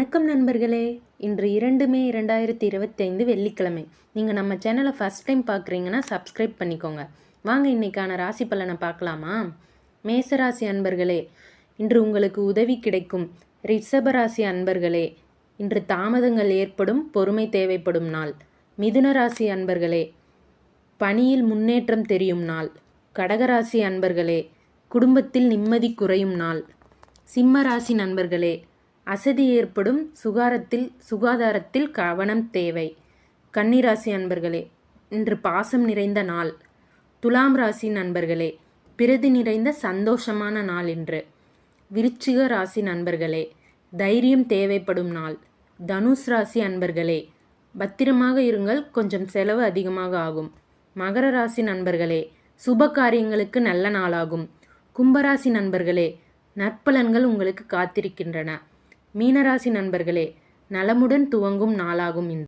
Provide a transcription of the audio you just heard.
வணக்கம் நண்பர்களே. இன்று 2 மே 2025 வெள்ளிக்கிழமை. நீங்கள் நம்ம சேனலை ஃபஸ்ட் டைம் பார்க்குறீங்கன்னா சப்ஸ்கிரைப் பண்ணிக்கோங்க. வாங்க இன்னைக்கான ராசி பலனை பார்க்கலாமா? மேசராசி அன்பர்களே, இன்று உங்களுக்கு உதவி கிடைக்கும். ரிஷபராசி அன்பர்களே, இன்று தாமதங்கள் ஏற்படும், பொறுமை தேவைப்படும் நாள். மிதுன ராசி அன்பர்களே, பணியில் முன்னேற்றம் தெரியும் நாள். கடகராசி அன்பர்களே, குடும்பத்தில் நிம்மதி குறையும் நாள். சிம்ம ராசி நண்பர்களே, அசதி ஏற்படும், சுகாதாரத்தில் கவனம் தேவை. கன்னிராசி அன்பர்களே, இன்று பாசம் நிறைந்த நாள். துலாம் ராசி நண்பர்களே, பிரதி நிறைந்த சந்தோஷமான நாள் இன்று. விருச்சிக ராசி நண்பர்களே, தைரியம் தேவைப்படும் நாள். தனுஷ் ராசி அன்பர்களே, பத்திரமாக இருங்கள், கொஞ்சம் செலவு அதிகமாக ஆகும். மகர ராசி நண்பர்களே, சுப காரியங்களுக்கு நல்ல நாளாகும். கும்பராசி நண்பர்களே, நற்பலன்கள் உங்களுக்கு காத்திருக்கின்றன. மீனராசி நண்பர்களே, நலமுடன் துவங்கும் நாளாகும் இன்று.